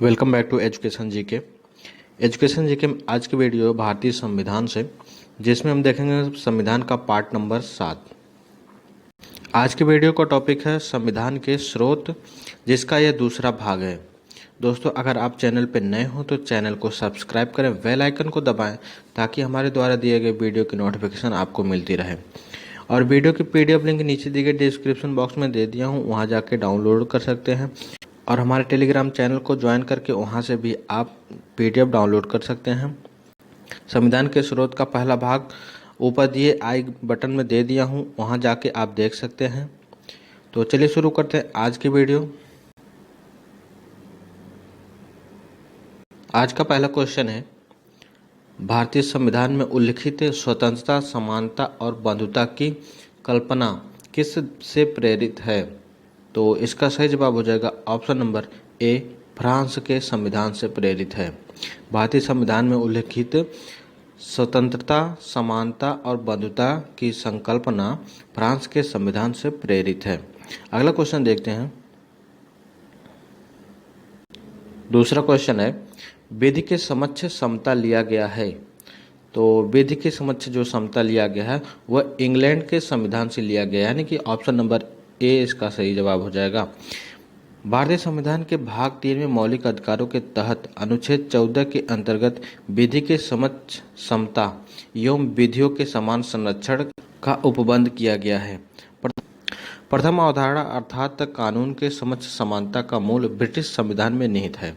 Welcome back to education GK. Education GK में आज की वीडियो भारतीय संविधान से, जिसमें हम देखेंगे संविधान का पार्ट नंबर 7। आज की वीडियो का टॉपिक है संविधान के स्रोत, जिसका यह दूसरा भाग है। दोस्तों, अगर आप चैनल पर नए हो तो चैनल को सब्सक्राइब करें, बेल आइकन को दबाएं ताकि हमारे द्वारा दिए गए वीडियो की नोटिफिकेशन आपको मिलती रहे। और वीडियो की PDF लिंक नीचे दिए गए डिस्क्रिप्शन बॉक्स में दे दिया हूँ, वहाँ जाके डाउनलोड कर सकते हैं। और हमारे टेलीग्राम चैनल को ज्वाइन करके वहाँ से भी आप PDF डाउनलोड कर सकते हैं। संविधान के स्रोत का पहला भाग ऊपर दिए आई बटन में दे दिया हूँ, वहाँ जाके आप देख सकते हैं। तो चलिए शुरू करते हैं आज की वीडियो। आज का पहला क्वेश्चन है, भारतीय संविधान में उल्लिखित स्वतंत्रता, समानता और बंधुता की कल्पना किस से प्रेरित है? तो इसका सही जवाब हो जाएगा ऑप्शन नंबर ए, फ्रांस के संविधान से प्रेरित है। भारतीय संविधान में उल्लिखित स्वतंत्रता, समानता और बंधुता की संकल्पना फ्रांस के संविधान से प्रेरित है। अगला क्वेश्चन देखते हैं। दूसरा क्वेश्चन है, विधि के समक्ष समता लिया गया है। तो विधि के समक्ष जो समता लिया गया है वह इंग्लैंड के संविधान से लिया गया है, यानी कि ऑप्शन नंबर ए इसका सही जवाब हो जाएगा। भारतीय संविधान के भाग 3 में मौलिक अधिकारों के तहत अनुच्छेद 14 के अंतर्गत विधि के समक्ष समता एवं विधियों के समान संरक्षण का उपबंध किया गया है। प्रथम अवधारणा अर्थात कानून के समक्ष समानता का मूल ब्रिटिश संविधान में निहित है,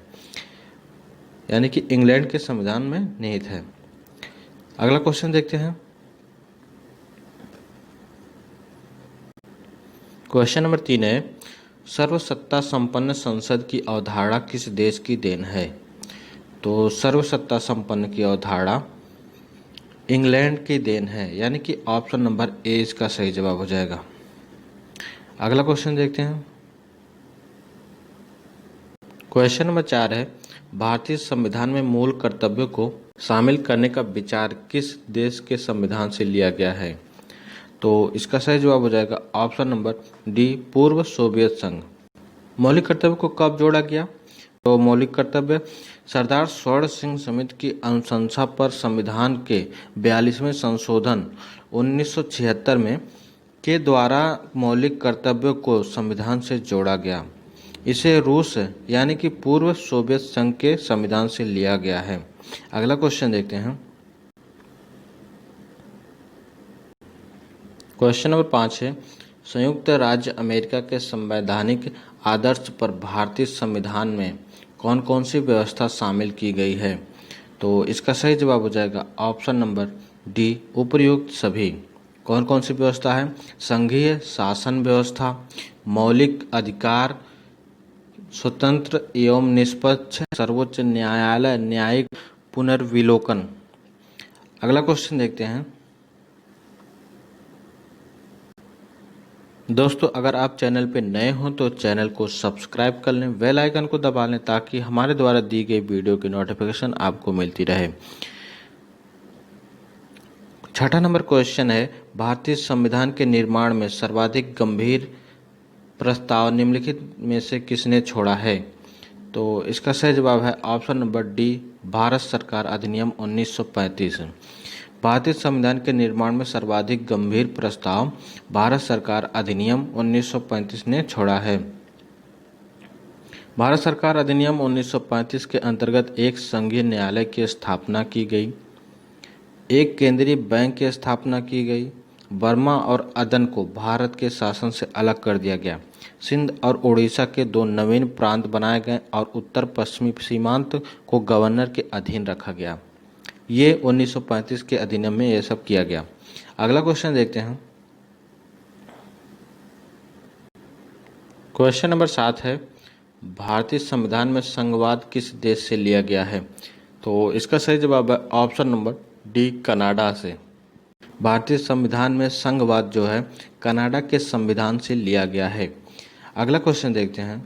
यानी कि इंग्लैंड के संविधान में निहित है। अगला क्वेश्चन देखते हैं। क्वेश्चन नंबर 3 है, सर्वसत्ता संपन्न संसद की अवधारणा किस देश की देन है? तो सर्वसत्ता संपन्न की अवधारणा इंग्लैंड की देन है, यानी कि ऑप्शन नंबर ए इसका सही जवाब हो जाएगा। अगला क्वेश्चन देखते हैं। क्वेश्चन नंबर 4 है, भारतीय संविधान में मूल कर्तव्यों को शामिल करने का विचार किस देश के संविधान से लिया गया है? तो इसका सही जवाब हो जाएगा ऑप्शन नंबर डी, पूर्व सोवियत संघ। मौलिक कर्तव्य को कब जोड़ा गया? तो मौलिक कर्तव्य सरदार स्वर्ण सिंह समिति की अनुशंसा पर संविधान के 42वें संशोधन 1976 में के द्वारा मौलिक कर्तव्यों को संविधान से जोड़ा गया। इसे रूस यानी कि पूर्व सोवियत संघ के संविधान से लिया गया है। अगला क्वेश्चन देखते हैं। क्वेश्चन नंबर 5 है, संयुक्त राज्य अमेरिका के संवैधानिक आदर्श पर भारतीय संविधान में कौन कौन सी व्यवस्था शामिल की गई है? तो इसका सही जवाब हो जाएगा ऑप्शन नंबर डी, उपर्युक्त सभी। कौन कौन सी व्यवस्था है? संघीय शासन व्यवस्था, मौलिक अधिकार, स्वतंत्र एवं निष्पक्ष सर्वोच्च न्यायालय, न्यायिक पुनर्विलोकन। अगला क्वेश्चन देखते हैं। दोस्तों, अगर आप चैनल पे नए हो तो चैनल को सब्सक्राइब कर लें, बेल आइकन को दबा लें ताकि हमारे द्वारा दी गई वीडियो की नोटिफिकेशन आपको मिलती रहे। छठा नंबर क्वेश्चन है, भारतीय संविधान के निर्माण में सर्वाधिक गंभीर प्रस्ताव निम्नलिखित में से किसने छोड़ा है? तो इसका सही जवाब है ऑप्शन नंबर डी, भारत सरकार अधिनियम 1935। भारतीय संविधान के निर्माण में सर्वाधिक गंभीर प्रस्ताव भारत सरकार अधिनियम 1935 ने छोड़ा है। भारत सरकार अधिनियम 1935 के अंतर्गत एक संघीय न्यायालय की स्थापना की गई, एक केंद्रीय बैंक की स्थापना की गई, बर्मा और अदन को भारत के शासन से अलग कर दिया गया, सिंध और उड़ीसा के 2 नवीन प्रांत बनाए गए और उत्तर पश्चिमी सीमांत को गवर्नर के अधीन रखा गया। ये 1935 के अधिनियम में यह सब किया गया। अगला क्वेश्चन देखते हैं। क्वेश्चन नंबर 7 है, भारतीय संविधान में संघवाद किस देश से लिया गया है? तो इसका सही जवाब है ऑप्शन नंबर डी, कनाडा से। भारतीय संविधान में संघवाद जो है कनाडा के संविधान से लिया गया है। अगला क्वेश्चन देखते हैं।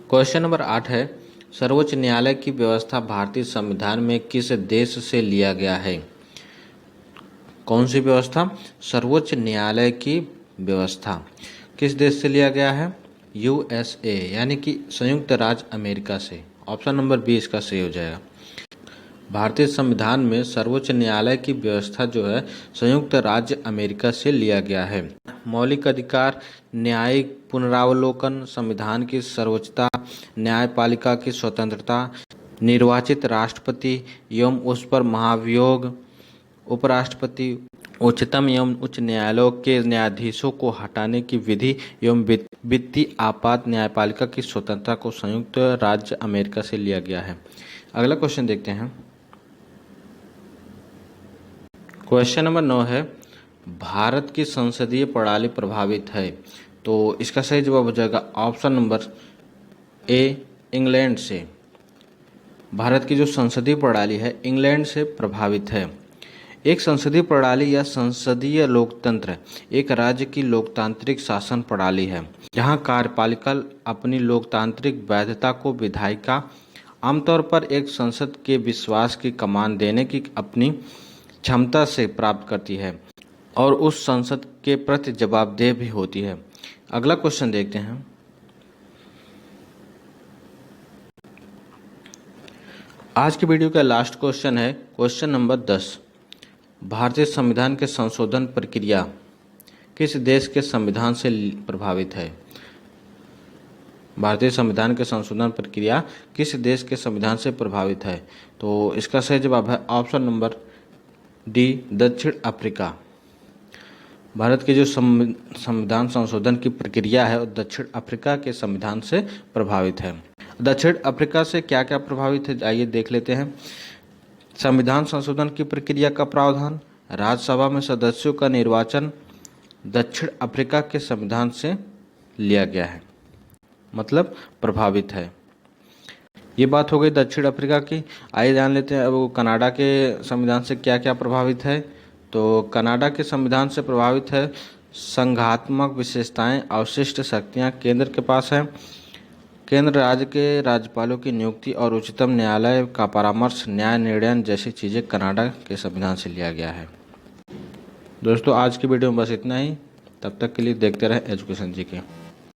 क्वेश्चन नंबर 8 है, सर्वोच्च न्यायालय की व्यवस्था भारतीय संविधान में किस देश से लिया गया है? कौन सी व्यवस्था? सर्वोच्च न्यायालय की व्यवस्था किस देश से लिया गया है? यूएसए यानी कि संयुक्त राज्य अमेरिका से। ऑप्शन नंबर बी इसका सही हो जाएगा। भारतीय संविधान में सर्वोच्च न्यायालय की व्यवस्था जो है संयुक्त राज्य अमेरिका से लिया गया है। मौलिक अधिकार, न्यायिक पुनरावलोकन, संविधान की सर्वोच्चता, न्यायपालिका की स्वतंत्रता, निर्वाचित राष्ट्रपति एवं उस पर महाभियोग, उपराष्ट्रपति, उच्चतम एवं उच्च न्यायालयों के न्यायाधीशों को हटाने की विधि एवं वित्तीय आपात न्यायपालिका की स्वतंत्रता को संयुक्त राज्य अमेरिका से लिया गया है। अगला क्वेश्चन देखते हैं। क्वेश्चन नंबर 9 है, भारत की संसदीय प्रणाली प्रभावित है। तो इसका सही जवाब हो जाएगा ऑप्शन नंबर ए, इंग्लैंड से। भारत की जो संसदीय प्रणाली है इंग्लैंड से प्रभावित है। एक संसदीय प्रणाली या संसदीय लोकतंत्र एक राज्य की लोकतांत्रिक शासन प्रणाली है जहां कार्यपालिका अपनी लोकतांत्रिक वैधता को विधायिका, आमतौर पर एक संसद के विश्वास की कमान देने की अपनी क्षमता से प्राप्त करती है और उस संसद के प्रति जवाबदेह भी होती है। अगला क्वेश्चन देखते हैं। आज की वीडियो का लास्ट क्वेश्चन है क्वेश्चन नंबर 10। भारतीय संविधान के संशोधन प्रक्रिया किस देश के संविधान से प्रभावित है? भारतीय संविधान के संशोधन प्रक्रिया किस देश के संविधान से प्रभावित है? तो इसका सही जवाब है ऑप्शन नंबर डी, दक्षिण अफ्रीका। भारत के जो संविधान संशोधन की प्रक्रिया है वो दक्षिण अफ्रीका के संविधान से प्रभावित है। दक्षिण अफ्रीका से क्या क्या प्रभावित है आइए देख लेते हैं। संविधान संशोधन की प्रक्रिया का प्रावधान, राज्यसभा में सदस्यों का निर्वाचन दक्षिण अफ्रीका के संविधान से लिया गया है, मतलब प्रभावित है। ये बात हो गई दक्षिण अफ्रीका की। आइए जान लेते हैं अब कनाडा के संविधान से क्या क्या प्रभावित है। तो कनाडा के संविधान से प्रभावित है संघात्मक विशेषताएं, अवशिष्ट शक्तियां केंद्र के पास है। केंद्र राज्य के राज्यपालों की नियुक्ति और उच्चतम न्यायालय का परामर्श, न्याय निर्णय जैसी चीज़ें कनाडा के संविधान से लिया गया है। दोस्तों आज की वीडियो में बस इतना ही। तब तक के लिए देखते रहे एजुकेशन जी के।